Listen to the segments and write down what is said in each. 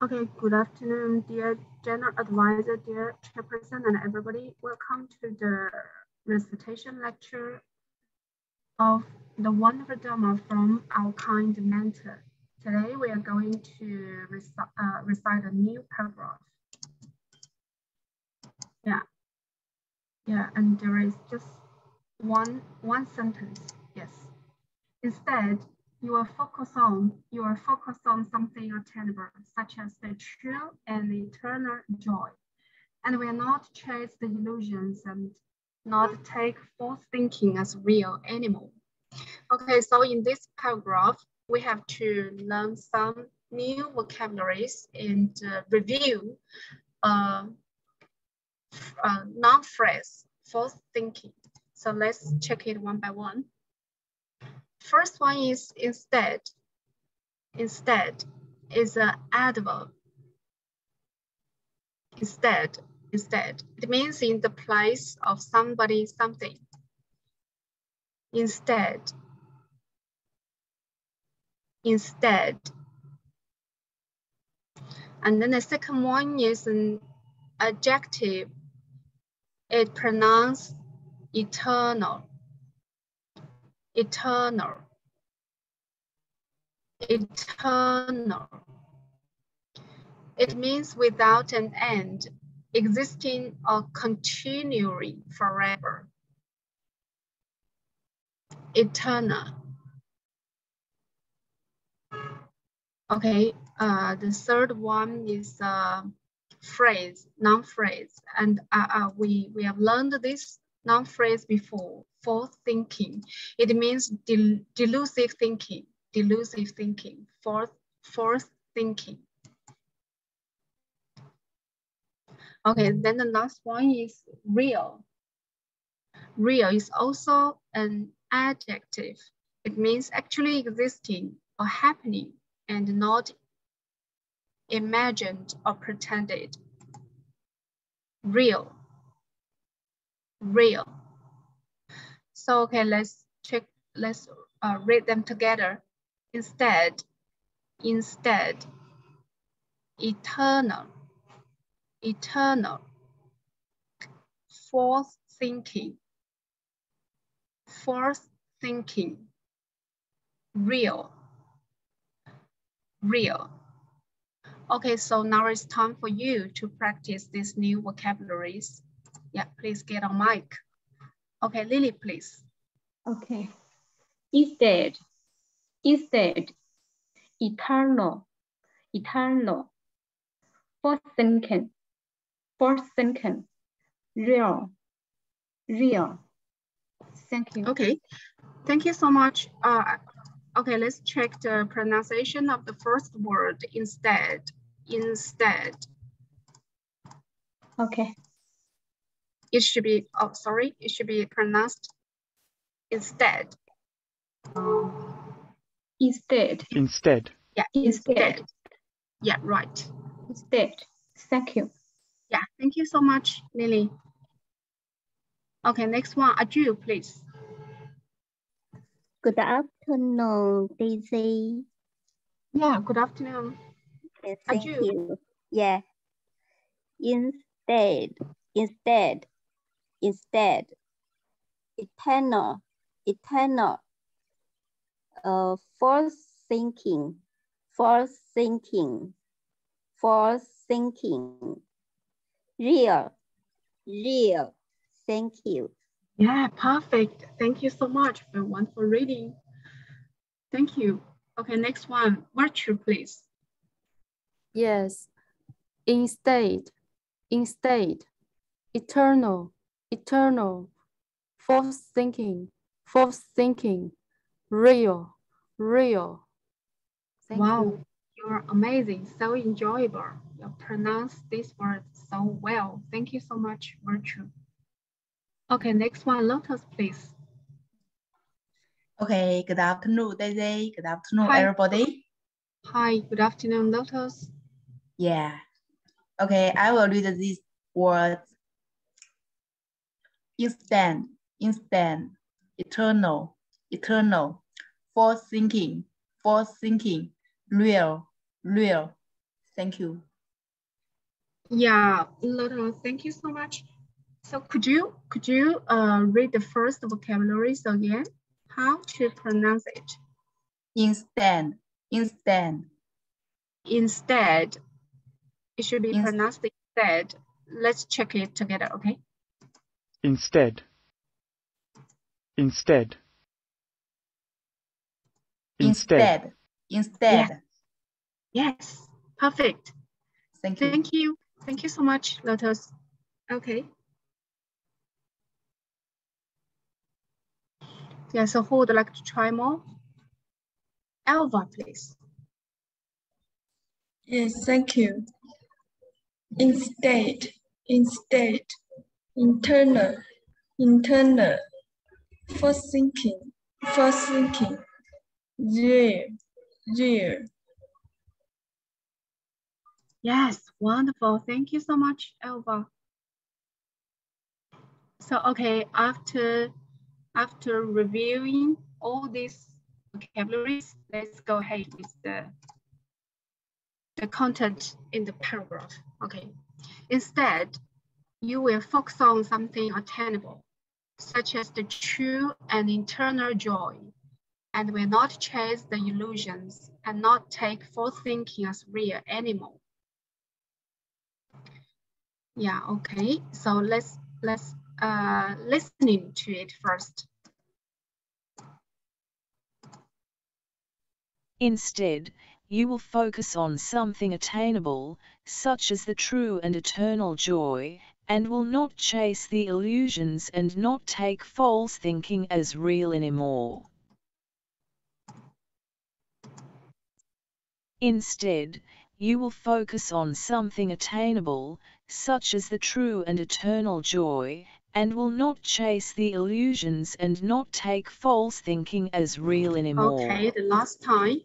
Okay, good afternoon, dear General Advisor, dear Chairperson, and everybody. Welcome to the recitation lecture of the wonderful Dharma from our kind mentor. Today, we are going to recite a new paragraph. Yeah, and there is just one sentence. Yes. Instead, you are focused on something attainable, such as the true and eternal joy. And we are not chase the illusions and not take false thinking as real anymore. Okay, so in this paragraph, we have to learn some new vocabularies and review noun phrase, false thinking. So let's check it one by one. First one is instead. Instead is an adverb. Instead. It means in the place of somebody, something. Instead. And then the second one is an adjective. It pronounced eternal. Eternal. It means without an end, existing or continuing forever. Eternal. Okay, the third one is phrase, noun phrase, and we have learned this noun phrase before. False thinking. It means delusive thinking. False thinking. Okay, then the last one is real. Real is also an adjective. It means actually existing or happening and not imagined or pretended. Real. So okay, let's read them together. Instead, eternal, false thinking, real. Okay, so now it's time for you to practice these new vocabularies. Yeah, please get on mic. Okay, Lily, please. Okay. Instead, eternal, false thinking, real. Thank you. Okay, thank you so much. Okay, let's check the pronunciation of the first word, instead. Okay. It should be, it should be pronounced instead. Instead. Yeah, instead. Yeah, right. Instead. Thank you. Yeah, thank you so much, Lily. Okay, next one, Aju, please. Good afternoon, Daisy. Yeah, good afternoon. Okay, thank you. Yeah. Instead. Eternal. False thinking. Real. Thank you. Yeah, perfect. Thank you so much for a wonderful reading. Thank you. Okay, next one, Virtue, please. Yes. Instead, eternal, false thinking, real. Thank you. You're amazing, so enjoyable. You pronounce these words so well. Thank you so much, Virtue. Okay, next one, Lotus, please. Okay, good afternoon, Daisy. Good afternoon, Hi. everybody. Hi, good afternoon, Lotus. Yeah. Okay, I will read these words. Instant, eternal, false thinking, real. Thank you. Yeah, Loto, thank you so much. So could you read the first vocabularies again? How to pronounce it? Instead. Instead. It should be pronounced instead. Let's check it together, okay? Instead. Yes, perfect. Thank you. Thank you so much, Lotus. Okay. Yeah, so who would like to try more? Alva, please. Yes, thank you. Instead, internal, first thinking, rear. Yes, wonderful. Thank you so much, Alva. So, okay, after reviewing all these vocabularies, let's go ahead with the content in the paragraph. Okay. Instead, you will focus on something attainable, such as the true and internal joy, and will not chase the illusions and not take false thinking as real anymore. Yeah, okay. So let's listening to it first. Instead, you will focus on something attainable, such as the true and eternal joy, and will not chase the illusions and not take false thinking as real anymore. Instead, you will focus on something attainable, such as the true and eternal joy, and will not chase the illusions and not take false thinking as real anymore. Okay, the last time.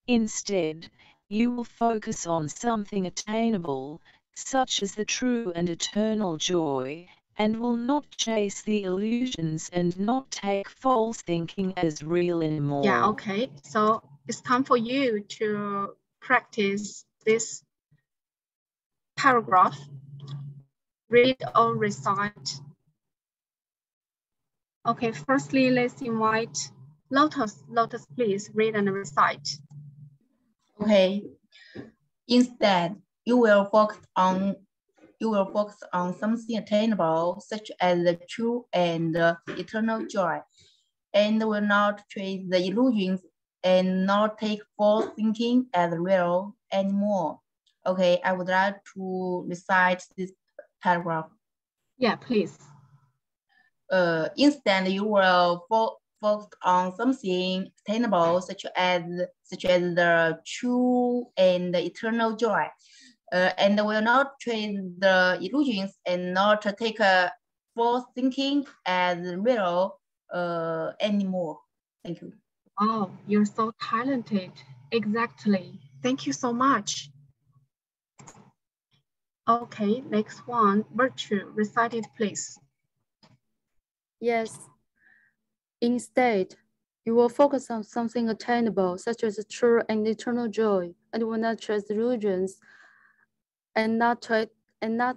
Instead, you will focus on something attainable, such as the true and eternal joy, and will not chase the illusions and not take false thinking as real anymore. Yeah, okay. So it's time for you to practice this paragraph. Read or recite. Okay, firstly, let's invite Lotus. Lotus, please read and recite. Okay. Instead, you will focus on something attainable, such as the true and eternal joy, and will not chase the illusions and not take false thinking as real anymore. Okay, I would like to recite this paragraph. Yeah, please. Instead, you will focus on something attainable, such as the true and eternal joy, and will not chase the illusions and not take false thinking as real anymore. Thank you. Oh, you're so talented. Exactly. Thank you so much. Okay, next one, Virtue, recite it, please. Yes. Instead, you will focus on something attainable, such as true and eternal joy, and will not chase illusions and not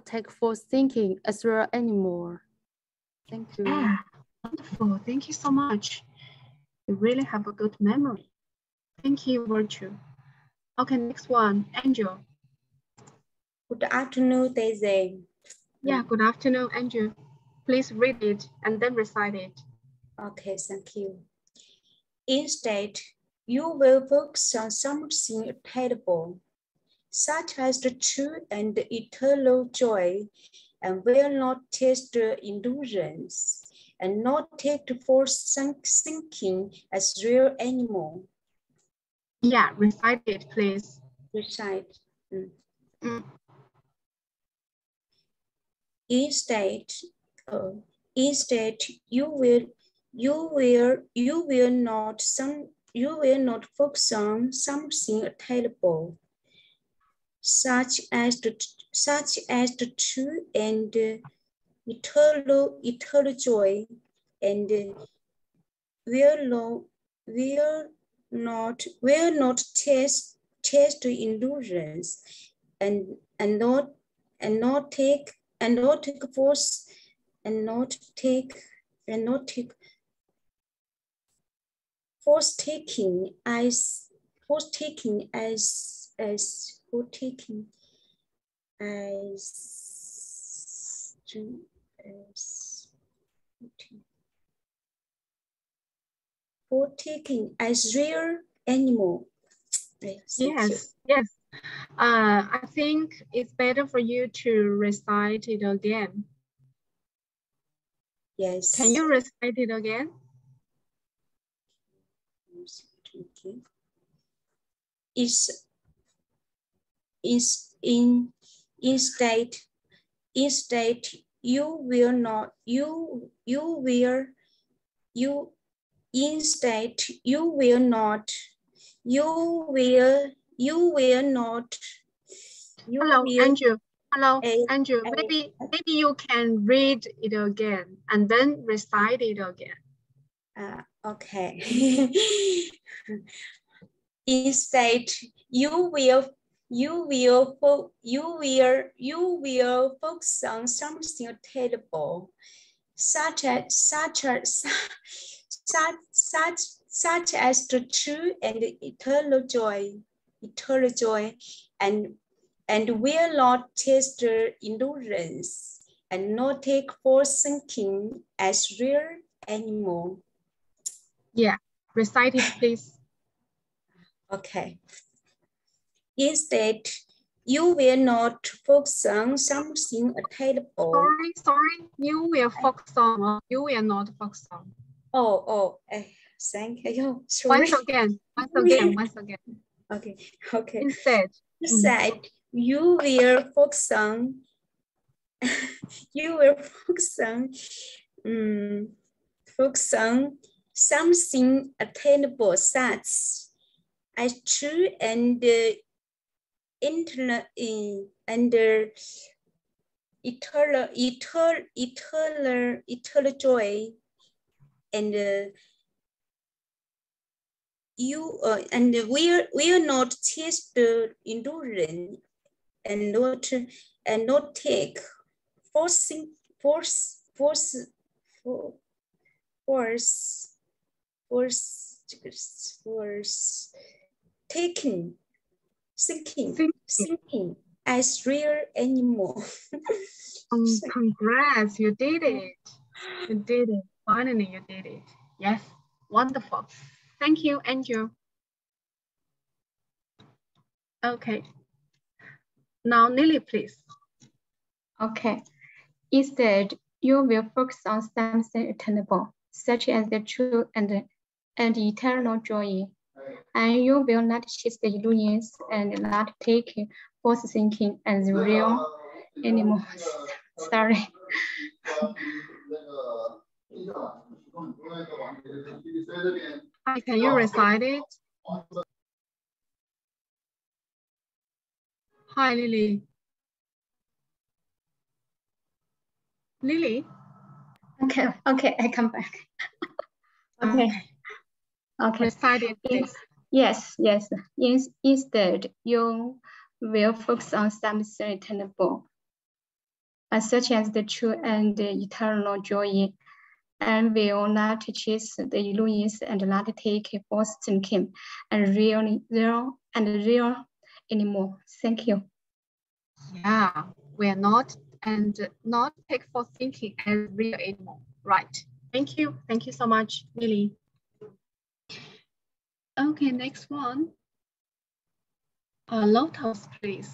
take false thinking as real anymore. Thank you. Yeah, wonderful. Thank you so much. You really have a good memory. Thank you, Virtue. Okay, next one, Angel. Good afternoon, Daisy. Yeah, good afternoon, Angel. Please read it and then recite it. Okay, thank you. Instead, you will focus on something attainable, such as the true and eternal joy, and will not chase the illusions and not take the false thinking as real anymore. Yeah, recite it, please. Recite. Instead, you will not focus on something attainable, such as the true and eternal joy, and will not chase illusions and not take force and not take force taking as real animal. Yes. I think it's better for you to recite it again. Yes. Can you recite it again? Okay. Instead, you will not Hello, Andrew. Hello, Andrew. Maybe you can read it again and then recite it again. Okay. Instead, you will focus on something attainable, such as the true and eternal joy, and will not chase the illusions and not take for thinking as real anymore. Yeah, recite it, please. Okay. Instead, you will not focus on something attainable. Sorry. You will focus on. You will not focus on. Thank you. Sorry. Once again. Okay. Instead, you will focus on. Focus on something attainable, such as true and eternal joy, and you will not chase the endurance and not take force taking thinking as real anymore. Congrats, you did it. Finally, you did it. Yes, wonderful. Thank you, Andrew. Okay. Now, Lily, please. Okay. Instead, you will focus on something attainable, such as the true and eternal joy, and you will not chase the illusions and not take false thinking as real anymore. Sorry. Hi, can you recite it? Hi, Lily. Lily? Okay, I come back. Okay. Recite it, please. Yes. Instead, you will focus on something attainable, such as the true and eternal joy, and will not chase the illusions and not take false thinking and real anymore. Thank you. Yeah, we are not take false thinking as real anymore. Right. Thank you so much, Lily. Okay, next one. Lotus, please.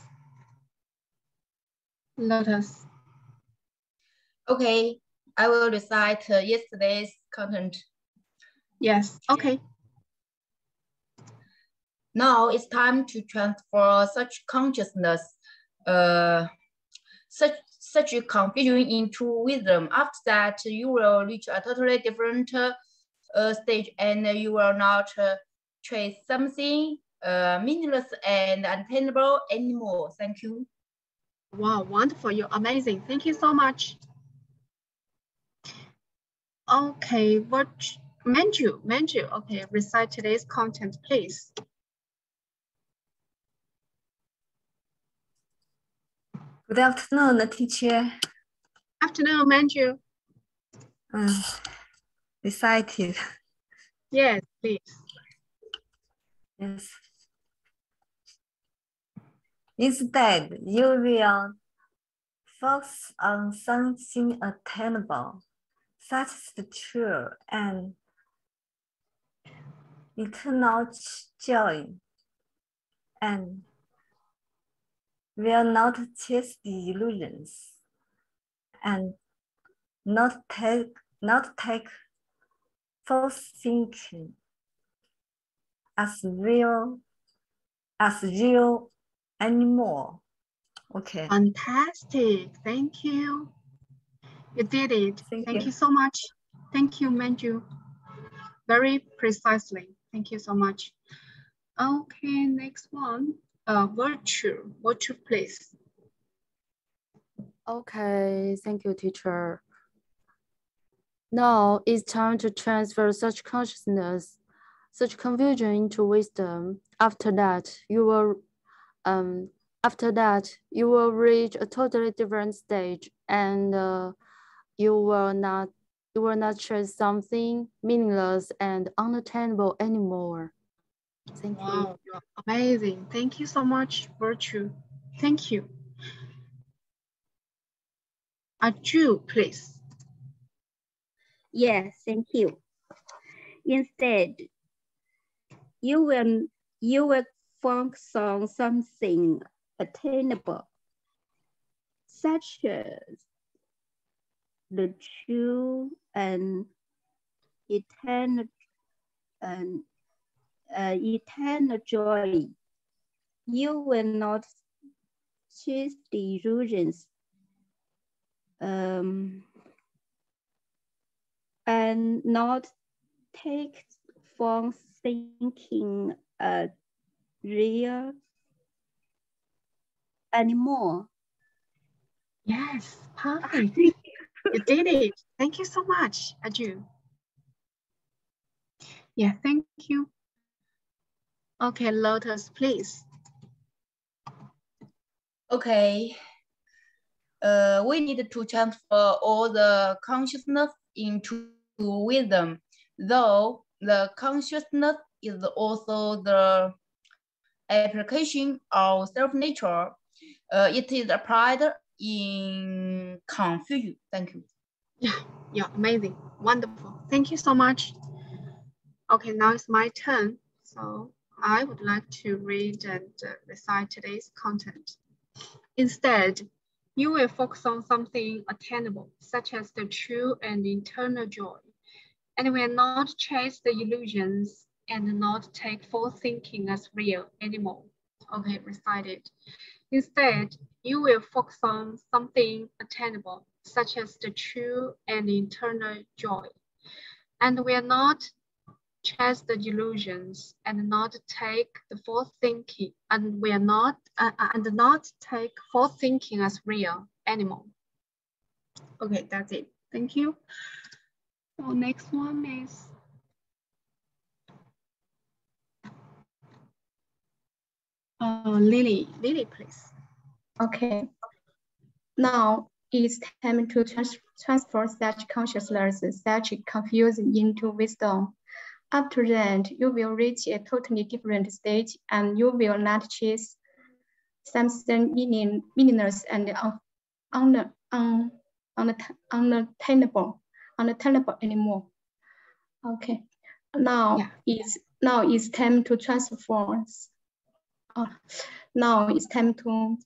Lotus. Okay, I will recite yesterday's content. Yes, okay. Now it's time to transfer such consciousness, such confusion into wisdom. After that, you will reach a totally different stage, and you will not trace something meaningless and unattainable anymore. Thank you. Wow, wonderful. You're amazing. Thank you so much. Okay, Manju, okay, recite today's content, please. Good afternoon, teacher. Afternoon, Manju. Recited. Yes, please. Yes. Instead, you will focus on something attainable, such as the true and eternal joy, and will not chase the illusions, and not take false thinking as real anymore. Okay. Fantastic. Thank you. You did it. Thank you so much. Thank you, Manju. Very precisely. Thank you so much. Okay, next one. Virtue, please. Okay, thank you, teacher. Now it's time to transfer such consciousness, such confusion into wisdom. After that, you will reach a totally different stage, and you will not chase something meaningless and unattainable anymore. Thank you. You're amazing. Thank you so much, Virtue. Thank you. Aju, please. Yes, thank you. Instead, you will focus on something attainable, such as the true and eternal joy. You will not chase the illusions and not take from thinking real anymore. Yes, perfect. You did it. Thank you so much, Aju. Yeah, thank you. Okay, Lotus, please. Okay. We need to transfer all the consciousness into wisdom, though the consciousness is also the application of self-nature. It is applied in confusion. Thank you. Yeah, amazing. Wonderful. Thank you so much. Okay, now it's my turn. So I would like to read and recite today's content. Instead, you will focus on something attainable, such as the true and eternal joy, and will not chase the illusions and not take false thinking as real anymore. Okay, recite it. Instead, you will focus on something attainable, such as the true and eternal joy, and will not chase the illusions and not take the false thinking and will not take false thinking as real anymore. Okay, that's it. Thank you. So next one is Lily, please. Okay. Now it's time to transfer such consciousness, such confusion into wisdom. After that, you will reach a totally different stage and you will not chase something meaningless and unattainable anymore. Okay. Now it's time to transfer. Now it's time to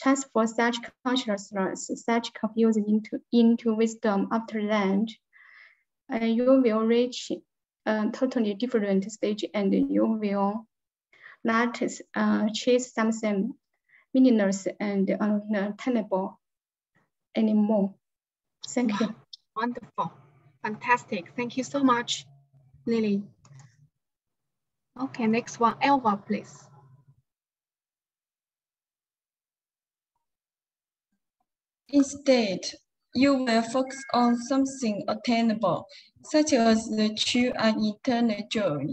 transfer such consciousness, such confusion into wisdom. After that, you will reach a totally different stage and you will not chase something meaningless and unattainable anymore. Thank you. Wonderful. Fantastic. Thank you so much, Lily. Okay, next one, Elva, please. Instead, you will focus on something attainable, such as the true and eternal joy,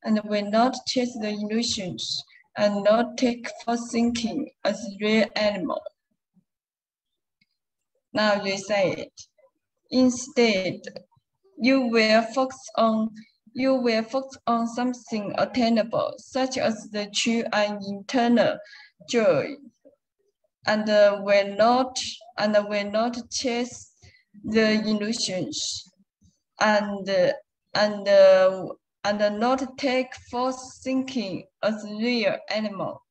and will not chase the illusions, and not take for thinking as real animal. Now you say it. Instead, you will focus on something attainable, such as the true and eternal joy, and will not chase the illusions, and not take false thinking as real animal.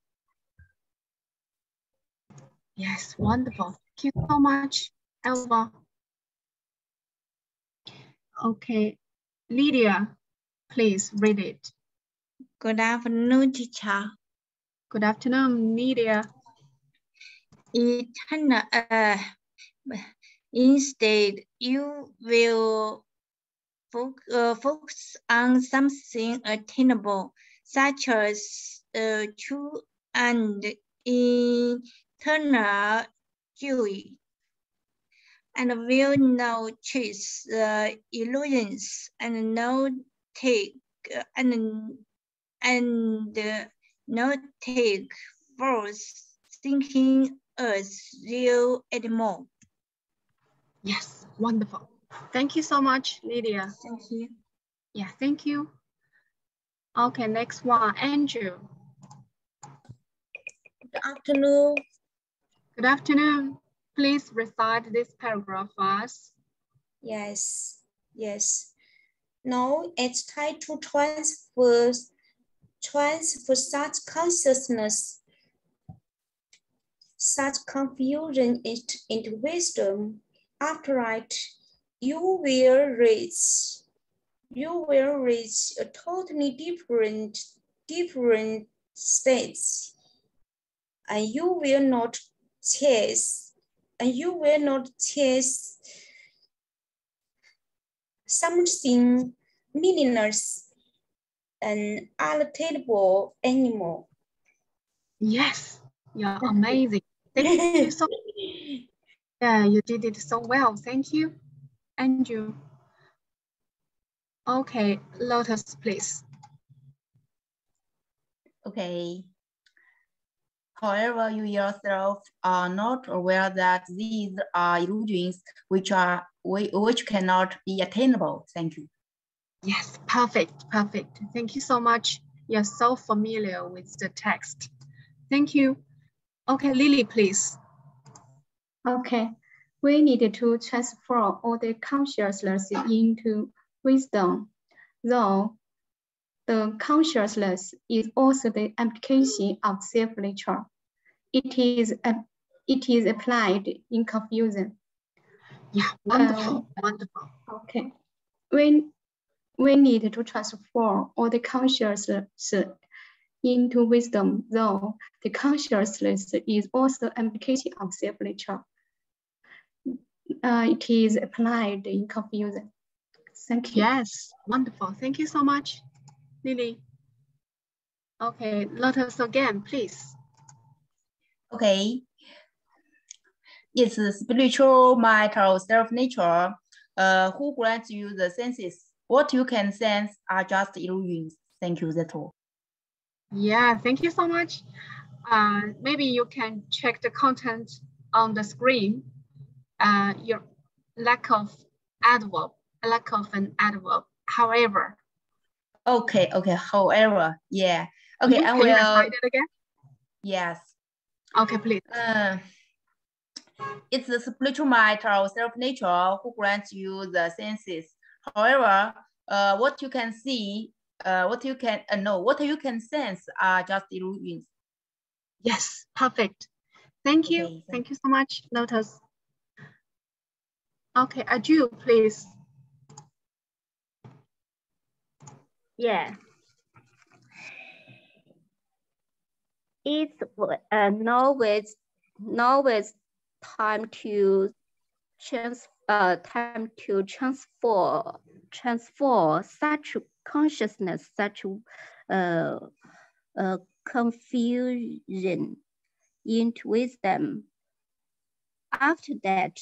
Yes, wonderful. Thank you so much, Elva. Okay, Lydia, please read it. Good afternoon, teacher. Good afternoon, Lydia. Instead, you will focus on something attainable, such as true and eternal joy, and will not chase illusions, and not take not take false thinking as real anymore. Yes, wonderful. Thank you so much, Lydia. Thank you. Yeah, thank you. Okay, next one, Andrew. Good afternoon. Good afternoon. Please recite this paragraph for us. Yes. Now it's time to transfer such consciousness, such confusion into wisdom. After that, you will reach a totally different states, and you will not chase something meaningless and unattainable anymore. Yes, you're amazing. Thank you so much. Yeah, you did it so well. Thank you, Andrew. Okay, Lotus, please. Okay. However, you yourself are not aware that these are illusions which cannot be attainable. Thank you. Yes, perfect. Thank you so much. You're so familiar with the text. Thank you. Okay, Lily, please. Okay, we need to transform all the consciousness into wisdom, though the consciousness is also the application of self-nature. It is applied in confusion. Yeah, wonderful. Okay, we need to transform all the consciousness into wisdom, though the consciousness is also application of self-nature. It is applied in confusion. Thank you. Yes, wonderful. Thank you so much, Lily. Okay, Lotus again, please. Okay. It's the spiritual might of self-nature who grants you the senses. What you can sense are just illusions. Thank you, that's all. Yeah, thank you so much. Maybe you can check the content on the screen. Your lack of an adverb. However. Okay. However, yeah. Okay, Can you recite it again? Yes. Okay, please. It's the spiritual might of self-nature who grants you the senses. However, what you can see, what you can sense are just illusions. Yes, perfect. Thank you. Thank you so much, Lotus. Okay, Aju, please. Yeah. It's now it's time to transfer such consciousness, such confusion into wisdom. After that,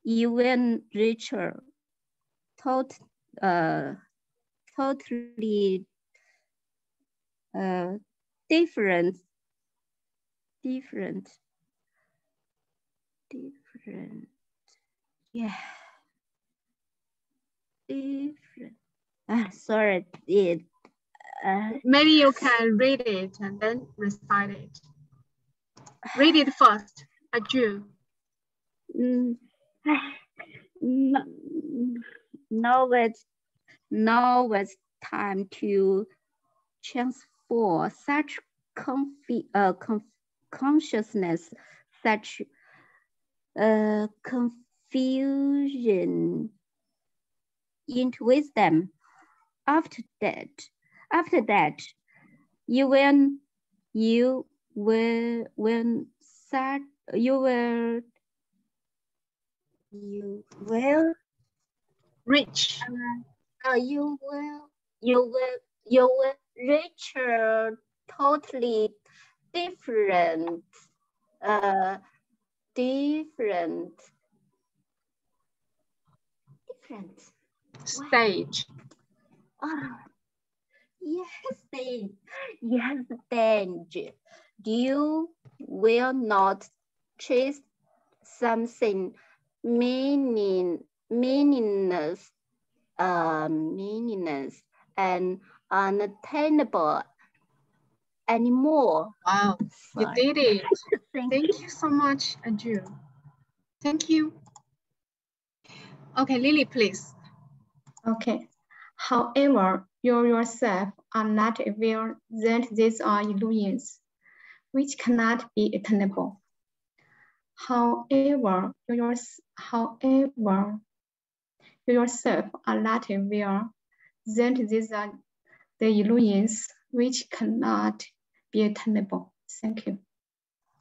even richer, totally different. Yeah. Different. Sorry, maybe you can read it and then recite it. Read it first, Aju. Now it's time to transfer such consciousness, such confusion into wisdom. After that, you will reach. You will reach a totally different stage. Yes, stage. You will not chase something meaningless and unattainable anymore. Wow, you did it. Thank you so much, Aju. Thank you. Okay, Lily, please. Okay. However, you yourself are not aware that these are illusions, which cannot be attainable. However, you yourself are not aware that these are the illusions which cannot be attainable. Thank you.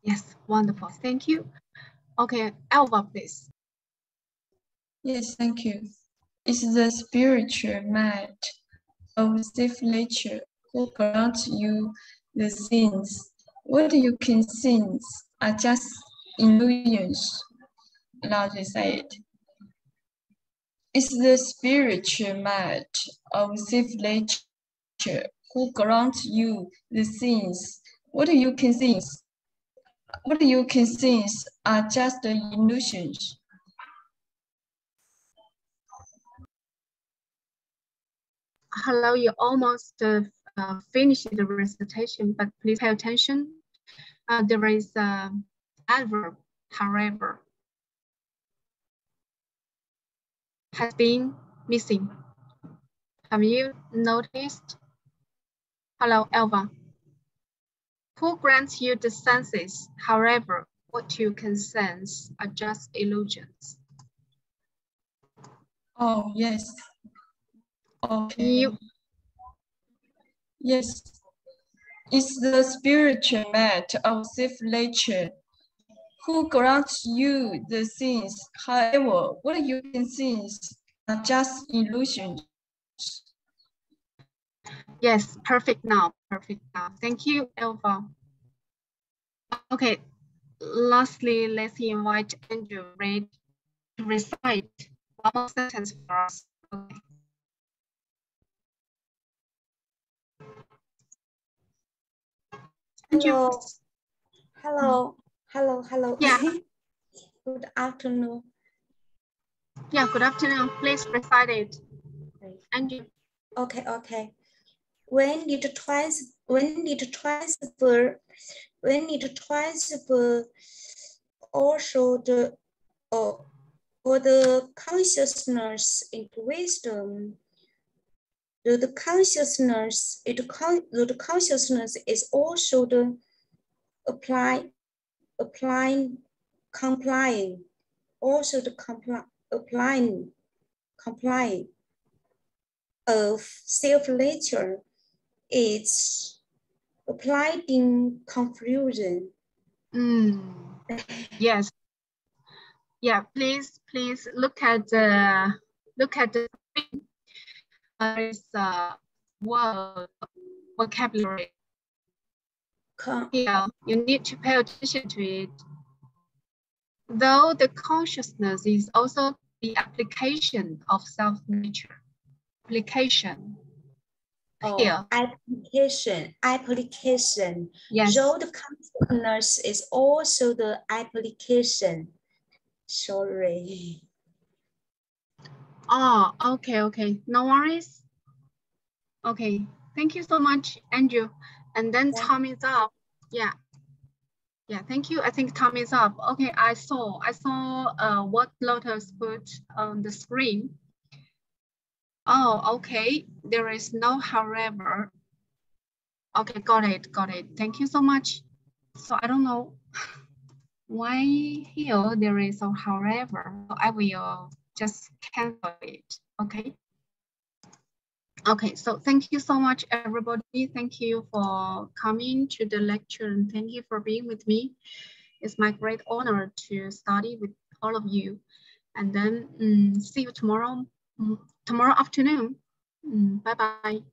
Yes, wonderful. Thank you. Okay, Alva, please. Yes, thank you. It's the spiritual might of self-nature who grants you the things. What you can think are just illusions, Lao-Tzu said. It's the spiritual might of self-nature who grants you the things. What you can think are just illusions. Hello, you almost finished the recitation, but please pay attention. There is an adverb, however, has been missing. Have you noticed? Hello, Elva. Who grants you the senses? However, what you can sense are just illusions. Oh, yes. Okay. Yes. It's the spiritual might of self-nature who grants you the things. However, what you can think are just illusions. Yes, perfect now, perfect now. Thank you, Elva. Okay, lastly, let's invite Andrew Reid to recite one more sentence for us. Okay. Hello. Yeah. Good afternoon. Yeah, good afternoon. Please recite it. Andrew. Okay. When it transfer also the consciousness into wisdom. The consciousness is also the complying of self-nature. It's applied in confusion. Yes. Yeah, please look at the screen. There is a word vocabulary. Yeah, you need to pay attention to it. Though the consciousness is also the application of self-nature. Application. Oh, Here. Application. Yes. So the consciousness is also the application. Sorry. Oh, okay. No worries. Okay. Thank you so much, Andrew. And then time is up. Yeah. Yeah, thank you. I think time is up. Okay, I saw what Lotus put on the screen. Oh, okay. There is no however. Okay, got it. Thank you so much. So I don't know why here there is a however. I will just cancel it. Okay. Okay, so thank you so much, everybody. Thank you for coming to the lecture and thank you for being with me. It's my great honor to study with all of you. And then see you tomorrow afternoon. Bye-bye.